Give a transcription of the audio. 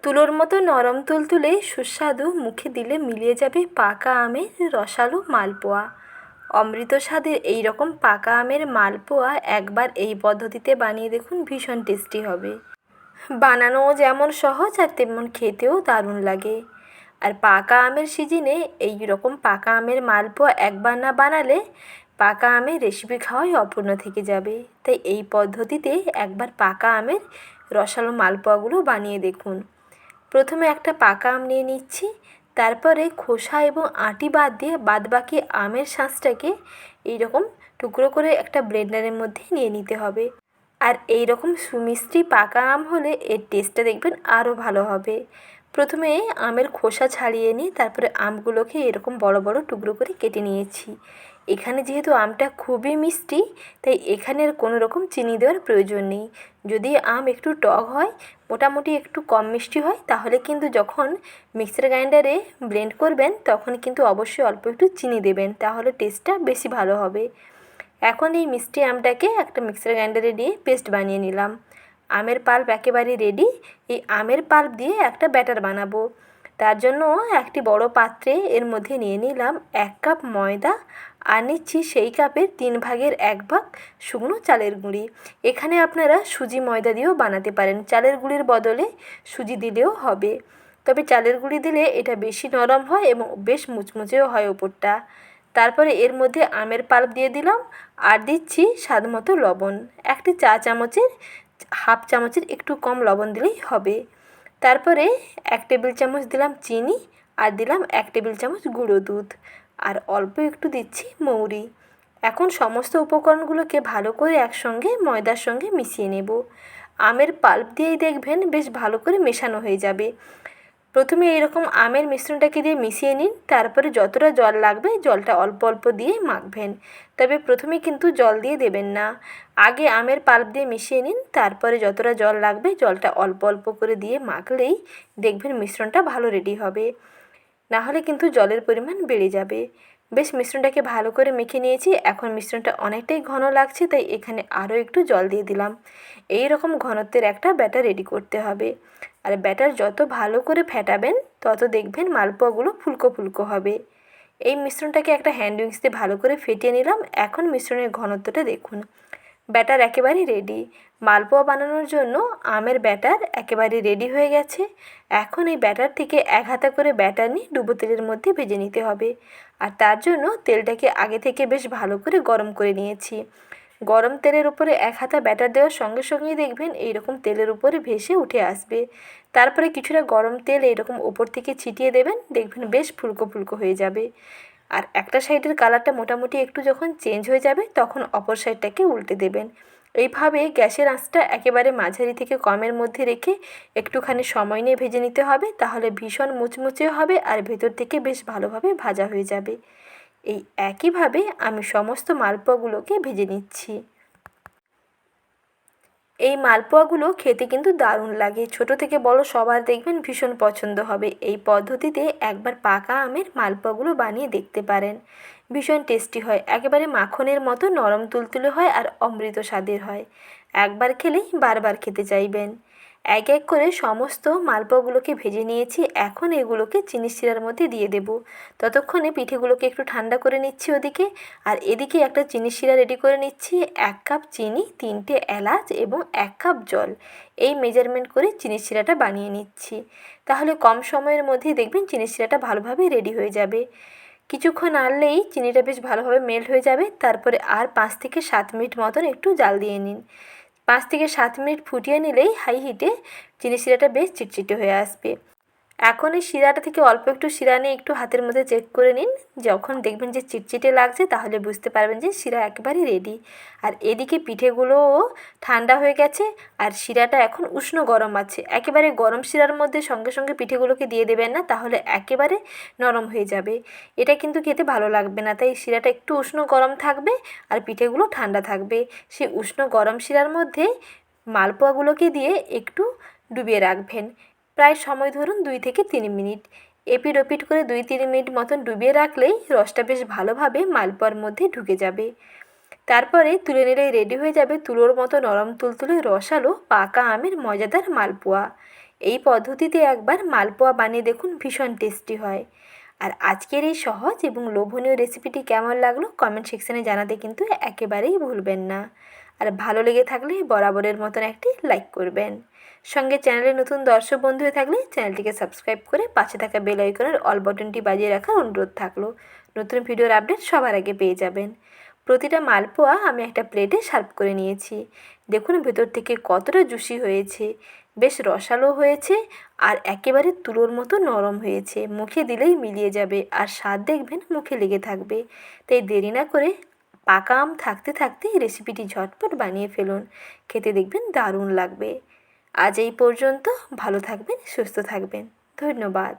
তুলোর মতো নরম তুলতুলে সুস্বাদু, মুখে দিলে মিলিয়ে যাবে পাকা আমের রসালো মালপোয়া। অমৃত স্বাদের এই রকম পাকা আমের মালপোয়া একবার এই পদ্ধতিতে বানিয়ে দেখুন, ভীষণ টেস্টি হবে। বানানোও যেমন সহজ আর তেমন খেতেও দারুণ লাগে। আর পাকা আমের সিজনে এই রকম পাকা আমের মালপোয়া একবার না বানালে পাকা আমের রেসিপি খাওয়াই অপূর্ণ থেকে যাবে। তাই এই পদ্ধতিতে একবার পাকা আমের রসালো মালপোয়াগুলো বানিয়ে দেখুন। প্রথমে একটা পাকা আম নিয়ে নিচ্ছি, তারপরে খোসা এবং আঁটি বাদ দিয়ে বাদবাকি আমের শাঁসটাকে এইরকম টুকরো করে একটা ব্লেন্ডারের মধ্যে নিয়ে নিতে হবে। আর এই রকম সুমিষ্টি পাকা আম হলে এর টেস্টটা দেখবেন আরও ভালো হবে। প্রথমে আমের খোসা ছাড়িয়ে নিয়ে তারপরে আমগুলোকে এরকম বড় বড় টুকরো করে কেটে নিয়েছি। এখানে যেহেতু আমটা খুবই মিষ্টি, তাই এখানে আর কোনো রকম চিনি দেওয়ার প্রয়োজন নেই। যদি আম একটু টক হয়, মোটামুটি একটু কম মিষ্টি হয়, তাহলে কিন্তু যখন মিক্সার গ্রাইন্ডারে ব্লেন্ড করবেন তখন কিন্তু অবশ্যই অল্প একটু চিনি দেবেন, তাহলে টেস্টটা বেশি ভালো হবে। এখন এই মিষ্টি আমটাকে একটা মিক্সার গ্রাইন্ডারে দিয়ে পেস্ট বানিয়ে নিলাম। আমের পাল্প একেবারে রেডি। এই আমের পাল্প দিয়ে একটা ব্যাটার বানাবো। তার জন্য একটি বড় পাত্রে এর মধ্যে নিয়ে নিলাম 1 কাপ ময়দা, আর নিচ্ছি সেই কাপের 3 ভাগের 1 ভাগ শুকনো চালের গুঁড়ি। এখানে আপনারা সুজি ময়দা দিয়েও বানাতে পারেন, চালের গুঁড়ির বদলে সুজি দিলেও হবে। তবে চালের গুঁড়ি দিলে এটা বেশি নরম হয় এবং বেশ মুচমুচেও হয় ওপরটা। তারপরে এর মধ্যে আমের পাল্প দিয়ে দিলাম, আর দিচ্ছি স্বাদ মতো লবণ। একটি চা চামচের হাফ চামচের একটু কম লবণ দিলেই হবে। তারপরে 1 টেবিল চামচ দিলাম চিনি, আর দিলাম 1 টেবিল চামচ গুঁড়ো দুধ, আর অল্প একটু দিচ্ছি মৌরি। এখন সমস্ত উপকরণগুলোকে ভালো করে একসঙ্গে ময়দার সঙ্গে মিশিয়ে নেব। আমের পাল্প দিয়েই দেখবেন বেশ ভালো করে মেশানো হয়ে যাবে। প্রথমে এরকম আমের মিশ্রণটাকে দিয়ে মিশিয়ে নিন, তারপরে যতটা জল লাগবে জলটা অল্প অল্প দিয়ে মাখবেন। তবে প্রথমে কিন্তু জল দিয়ে দেবেন না, আগে আমের পাল্প দিয়ে মিশিয়ে নিন, তারপরে যতটা জল লাগবে জলটা অল্প অল্প করে দিয়ে মাখলেই দেখবেন মিশ্রণটা ভালো রেডি হবে। না হলে কিন্তু জলের পরিমাণ বেড়ে যাবে। বেশ মিশ্রণটাকে ভালো করে মেখে নিয়েছি। এখন মিশ্রণটা অনেকটাই ঘন লাগছে, তাই এখানে আরও একটু জল দিয়ে দিলাম। এই রকম ঘনত্বের একটা ব্যাটার রেডি করতে হবে। আর ব্যাটার যত ভালো করে ফেটাবেন তত দেখবেন মালপোয়াগুলো ফুলকো ফুলকো হবে। এই মিশ্রণটাকে একটা হ্যান্ড উইক্স দিয়ে ভালো করে ফেটিয়ে নিলাম। এখন মিশ্রণের ঘনত্বটা দেখুন। ব্যাটার একেবারেই রেডি। মালপোয়া বানানোর জন্য আমের ব্যাটার একেবারে রেডি হয়ে গেছে। এখন এই ব্যাটার থেকে 1 হাতা করে ব্যাটার নিয়ে ডুবো তেলের মধ্যে ভেজে নিতে হবে। আর তার জন্য তেলটাকে আগে থেকে বেশ ভালো করে গরম করে নিয়েছি। গরম তেলের উপরে 1 হাতা ব্যাটার দেওয়ার সঙ্গে সঙ্গেই দেখবেন এইরকম তেলের উপরে ভেসে উঠে আসবে। তারপরে কিছুটা গরম তেল এইরকম ওপর থেকে ছিটিয়ে দেবেন, দেখবেন বেশ ফুলকো ফুলকো হয়ে যাবে। আর একটা সাইডের কালারটা মোটামুটি একটু যখন চেঞ্জ হয়ে যাবে তখন অপর সাইডটাকে উল্টে দেবেন। এইভাবে গ্যাসের আঁচটা একেবারে মাঝারি থেকে কমের মধ্যে রেখে একটুখানি সময় নিয়ে ভেজে নিতে হবে, তাহলে ভীষণ মুচমুচে হবে আর ভেতর থেকে বেশ ভালোভাবে ভাজা হয়ে যাবে। এই একইভাবে আমি সমস্ত মালপোয়াগুলোকে ভেজে নিচ্ছি। এই মালপোয়াগুলো খেতে কিন্তু দারুণ লাগে, ছোট থেকে বড় সবার দেখবেন ভীষণ পছন্দ হবে। এই পদ্ধতিতে একবার পাকা আমের মালপোয়াগুলো বানিয়ে দেখতে পারেন, ভীষণ টেস্টি হয়, একেবারে মাখনের মতো নরম তুলতুলে হয় আর অমৃত স্বাদের হয়। একবার খেলেই বারবার খেতে চাইবেন। এক এক করে সমস্ত মালপোয়াগুলোকে ভেজে নিয়েছি। এখন এগুলোকে চিনির শিরার মধ্যে দিয়ে দেব। ততক্ষণে পিঠেগুলোকে একটু ঠান্ডা করে নিচ্ছি ওদিকে। আর এদিকে একটা চিনির শিরা রেডি করে নিচ্ছি। 1 কাপ চিনি, 3টে এলাচ এবং 1 কাপ জল, এই মেজারমেন্ট করে চিনির শিরাটা বানিয়ে নিচ্ছি। তাহলে কম সময়ের মধ্যেই দেখবেন চিনির শিরাটা ভালোভাবে রেডি হয়ে যাবে। কিছুক্ষণ নাড়লেই চিনিটা বেশ ভালোভাবে মেল্ট হয়ে যাবে। তারপরে আর 5 থেকে 7 মিনিট মতন একটু জাল দিয়ে নিন। 5 থেকে 7 মিনিট ফুটিয়ে নিলেই হাই হিটে চিনি শিরাটা বেশ চিটচিটে হয়ে আসবে। এখন এই শিরাটা থেকে অল্প একটু শিরা নিয়ে একটু হাতের মধ্যে চেক করে নিন। যখন দেখবেন যে চিটচিটে লাগছে তাহলে বুঝতে পারবেন যে শিরা একেবারে রেডি। আর এদিকে পিঠেগুলোও ঠান্ডা হয়ে গেছে আর শিরাটা এখন উষ্ণ গরম আছে। একেবারে গরম শিরার মধ্যে সঙ্গে সঙ্গে পিঠেগুলোকে দিয়ে দেবেন না, তাহলে একেবারে নরম হয়ে যাবে। এটা কিন্তু খেতে ভালো লাগবে না। তাই শিরাটা একটু উষ্ণ গরম থাকবে আর পিঠেগুলো ঠান্ডা থাকবে। সেই উষ্ণ গরম শিরার মধ্যে মালপোয়াগুলোকে দিয়ে একটু ডুবিয়ে রাখবেন। প্রায় সময় ধরুন 2 থেকে 3 মিনিট। এপিট ওপিট করে 2-3 মিনিট মতন ডুবিয়ে রাখলেই রসটা বেশ ভালোভাবে মালপোয়ার মধ্যে ঢুকে যাবে। তারপরে তুলে নিলেই রেডি হয়ে যাবে তুলোর মতো নরম তুলতুলে রসালো পাকা আমের মজাদার মালপোয়া। এই পদ্ধতিতে একবার মালপোয়া বানিয়ে দেখুন, ভীষণ টেস্টি হয়। আর আজকের এই সহজ এবং লোভনীয় রেসিপিটি কেমন লাগলো কমেন্ট সেকশানে জানাতে কিন্তু একেবারেই ভুলবেন না। আর ভালো লেগে থাকলে বরাবরের মতন একটি লাইক করবেন। সঙ্গে চ্যানেলে নতুন দর্শক বন্ধু হয়ে থাকলে চ্যানেলটিকে সাবস্ক্রাইব করে পাশে থাকা বেল আইকনের অল বাটনটি বাজিয়ে রাখার অনুরোধ থাকলো। নতুন ভিডিওর আপডেট সবার আগে পেয়ে যাবেন। প্রতিটা মালপোয়া আমি একটা প্লেটে সার্ভ করে নিয়েছি। দেখুন ভেতর থেকে কতটা জুসি হয়েছে, বেশ রসালো হয়েছে আর একেবারে তুলোর মতো নরম হয়েছে। মুখে দিলেই মিলিয়ে যাবে আর স্বাদ দেখবেন মুখে লেগে থাকবে। তাই দেরি না করে পাকা আম থাকতে থাকতেই রেসিপিটি ঝটপট বানিয়ে ফেলুন। খেতে দেখবেন দারুণ লাগবে। আজ এই পর্যন্ত। ভালো থাকবেন, সুস্থ থাকবেন। ধন্যবাদ।